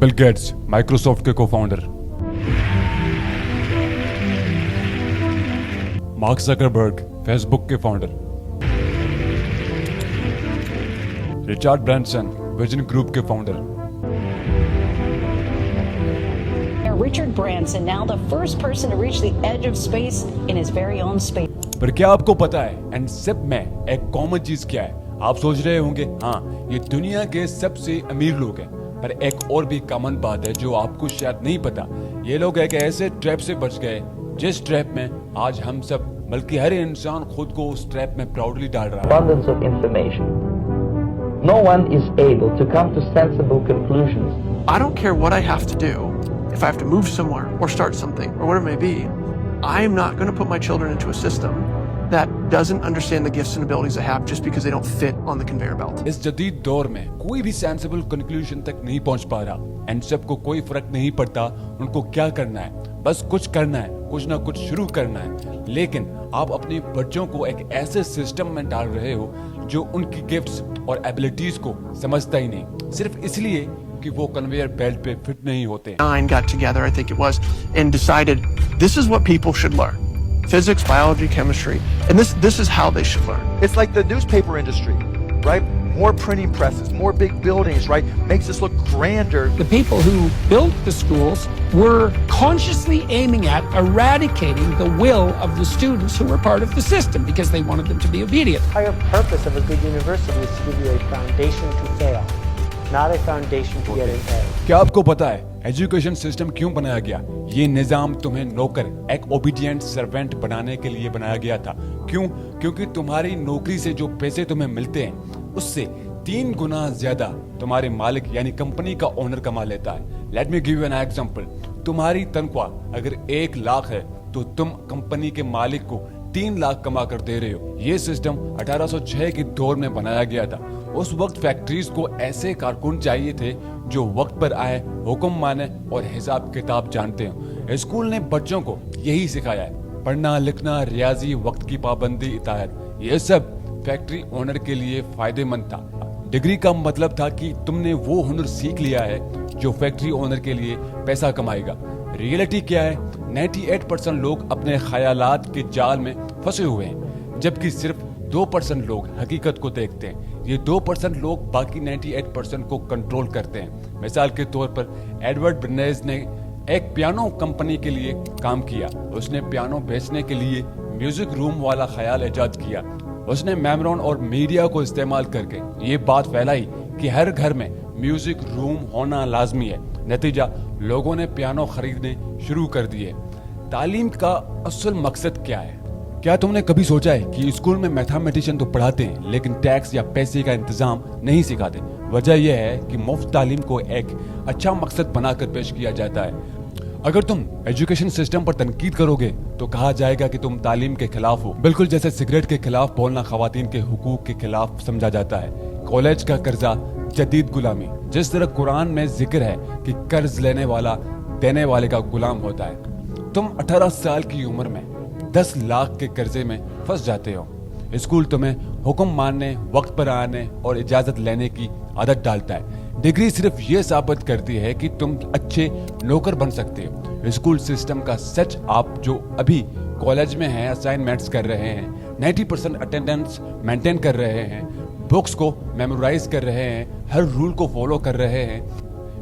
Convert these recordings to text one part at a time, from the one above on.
Bill Gates Microsoft के cofounder, mark Zuckerberg Facebook के founder, Richard Branson vision group के founder. Richard Branson, now the first person to reach the edge of space in his very own space. पर क्या आपको पता है एनसेप में एक कॉमन चीज क्या है? आप सोच रहे होंगे हाँ ये दुनिया के सबसे अमीर लोग हैं, पर एक और भी कॉमन बात है जो आपको शायद नहीं पता। ये लोग एक ऐसे ट्रैप से बच गए जिस ट्रैप में आज हम सब बल्कि हर इंसान खुद को उस ट्रैप में प्राउडली डाल रहा है। Abundance of information. No one is able to come to sensible conclusions. I don't care what I have to do. If I have to move somewhere or start something or whatever it may be, I'm not going to put my children into a system that doesn't understand the gifts and abilities I have just because they don't fit on the conveyor belt. इस जदीद दौर में कोई भी sensible conclusion तक नहीं पहुंच पा रहा एंड सबको कोई फर्क नहीं पड़ता उनको क्या करना है, बस कुछ करना है, कुछ ना कुछ शुरू करना है। लेकिन आप अपने बच्चों को एक ऐसे सिस्टम में डाल रहे हो जो उनकी गिफ्ट्स और एबिलिटीज को समझता ही नहीं, सिर्फ इसलिए कि वो कन्वेयर बेल्ट पे फिट नहीं होते। Nine got together, I think it was, and decided this is what people should learn. Physics, biology, chemistry, and this is how they should learn. It's like the newspaper industry, right? More printing presses, more big buildings, right? Makes us look grander. The people who built the schools were consciously aiming at eradicating the will of the students who were part of the system because they wanted them to be obedient. The entire purpose of a good university is to give you a foundation to fail, not a foundation to get an A. क्या आपको पता है education system क्यों बनाया गया? ये निजाम तुम्हें नौकर, एक ओबीडिएंट सर्वेंट बनाने के लिए बनाया गया था। क्यों? क्योंकि तुम्हारी नौकरी से जो पैसे तुम्हें मिलते हैं उससे 3 गुना ज्यादा तुम्हारे मालिक यानी कंपनी का ओनर कमा लेता है। Let me give you an example. तुम्हारी तनख्वाह अगर 1 लाख है तो तुम कंपनी के मालिक को 3 लाख कमा कर दे रहे हो। ये सिस्टम 1806 के दौर में बनाया गया था। उस वक्त फैक्ट्रीज को ऐसे कारकुन चाहिए थे जो वक्त पर आए, हुक्म माने और हिसाब किताब जानते हो। स्कूल ने बच्चों को यही सिखाया है, पढ़ना लिखना, रियाजी, वक्त की पाबंदी, इताअत। ये सब फैक्ट्री ओनर के लिए फायदेमंद था। डिग्री का मतलब था कि तुमने वो हुनर सीख लिया है जो फैक्ट्री ओनर के लिए पैसा कमाएगा। रियलिटी क्या है? 98% लोग अपने ख्यालात के जाल में फंसे हुए हैं, जबकि सिर्फ 2% लोग हकीकत को देखते हैं। ये 2% लोग बाकी 98% को कंट्रोल करते हैं। मिसाल के तौर पर एडवर्ड बर्नेज ने एक पियानो कंपनी के लिए काम किया। उसने पियानो बेचने के लिए म्यूजिक रूम वाला ख्याल इजाद किया। उसने मेमोरॉन और मीडिया को इस्तेमाल करके ये बात फैलाई कि हर घर में म्यूजिक रूम होना लाजमी है। नतीजा, लोगों ने पियानो खरीदने शुरू कर दिए। तालीम का असल मकसद क्या है? क्या तुमने कभी सोचा है कि स्कूल में मैथमेटिशियन तो पढ़ाते हैं लेकिन टैक्स या पैसे का इंतजाम नहीं सिखाते? वजह यह है कि मुफ्त तालीम को एक अच्छा मकसद बनाकर पेश किया जाता है। अगर तुम एजुकेशन सिस्टम पर तनकीद करोगे तो कहा जाएगा कि तुम तालीम के खिलाफ हो, बिल्कुल जैसे सिगरेट के खिलाफ बोलना खवातीन के हुकूक के खिलाफ समझा जाता है। कॉलेज का कर्जा जदीद गुलामी। जिस तरह कुरान में जिक्र है कि कर्ज लेने वाला देने वाले का गुलाम होता है। तुम 18 साल की उम्र में 10 लाख के कर्जे में फंस जाते हो। स्कूल तुम्हें हुक्म मानने, वक्त पर आने और इजाजत लेने की आदत डालता है। डिग्री सिर्फ ये साबित करती है कि तुम अच्छे नौकर बन सकते हो। स्कूल सिस्टम का सच आप जो अभी कॉलेज में हैं, असाइनमेंट्स कर रहे हैं, 90% अटेंडेंस मेंटेन कर रहे हैं, बुक्स को मेमोराइज कर रहे हैं, हर रूल को फॉलो कर रहे हैं,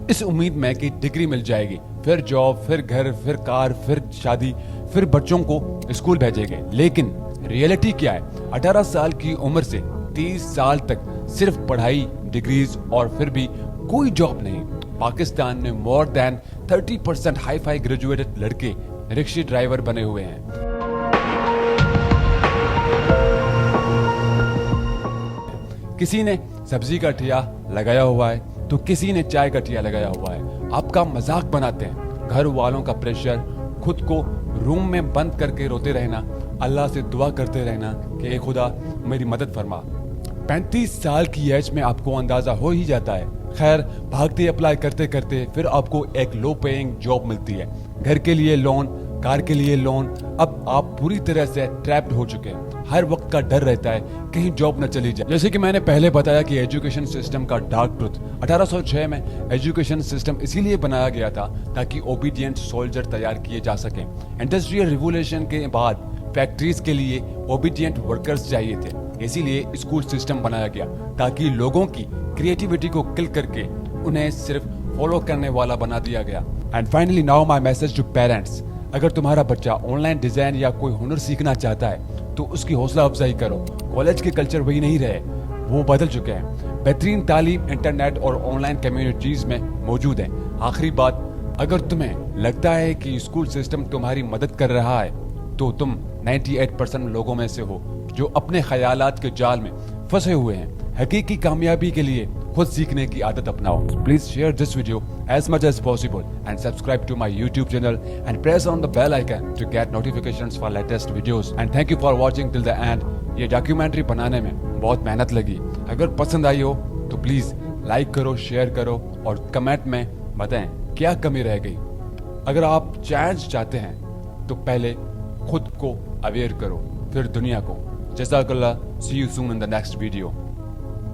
इस उम्मीद में कि डिग्री मिल जाएगी, फिर जॉब, फिर घर, फिर कार, फिर शादी, फिर बच्चों को स्कूल भेजेंगे। लेकिन रियलिटी क्या है? 18 साल की उम्र से 30 साल तक सिर्फ पढ़ाई, डिग्रीज और फिर भी कोई जॉब नहीं। पाकिस्तान में more than 30% hi fi graduated लड़के रिक्शा ड्राइवर बने हुए हैं। किसी ने सब्जी का ठिया लगाया हुआ है तो किसी ने चाय का ठिया लगाया हुआ है। आपका मजाक बनाते हैं, घर वालों का प्रेशर, खुद को रूम में बंद करके रोते रहना, अल्लाह से दुआ करते रहना कि ए खुदा मेरी मदद फरमा। 35 साल की एज में आपको अंदाजा हो ही जाता है। खैर, भागते अप्लाई करते करते फिर आपको एक लो पेइंग जॉब मिलती है। घर के लिए लोन, कार के लिए लोन। अब आप पूरी तरह से ट्रैप्ड हो चुके हैं। हर वक्त का डर रहता है कहीं जॉब न चली जाए। जैसे कि मैंने पहले बताया कि एजुकेशन सिस्टम का डार्क ट्रुथ 1806 में एजुकेशन सिस्टम इसीलिए बनाया गया था ताकि ओबीडियंट सोल्जर तैयार किए जा सकें। इंडस्ट्रियल रिवोल्यूशन के बाद फैक्ट्रीज के लिए ओबीडियंट वर्कर्स चाहिए थे, इसीलिए स्कूल सिस्टम बनाया गया ताकि लोगों की क्रिएटिविटी को किल करके उन्हें सिर्फ फॉलो करने वाला बना दिया गया। And finally now my message to parents, अगर तुम्हारा बच्चा ऑनलाइन डिजाइन या कोई हुनर सीखना चाहता है तो उसकी हौसला अफजाई करो। कॉलेज के कल्चर वही नहीं रहे, वो बदल चुके हैं। बेहतरीन तालीम इंटरनेट और ऑनलाइन कम्युनिटीज में मौजूद है। आखिरी बात, अगर तुम्हें लगता है कि स्कूल सिस्टम तुम्हारी मदद कर रहा है तो तुम 98% लोगों में से हो जो अपने ख्यालात के जाल में फंसे हुए हैं। हकीकी कामयाबी के लिए खुद सीखने की आदत अपनाओ। Please share this video as much as possible and subscribe to my YouTube channel and press on the bell icon to get notifications for latest videos. And thank you for watching till the end. ये documentary बनाने में बहुत मेहनत लगी। अगर पसंद आई हो तो प्लीज लाइक करो, शेयर करो और कमेंट में बताएं क्या कमी रह गई। अगर आप चेंज चाहते हैं तो पहले खुद को अवेयर करो, फिर दुनिया को। जज़ाकल्लाह, see you soon in the next video.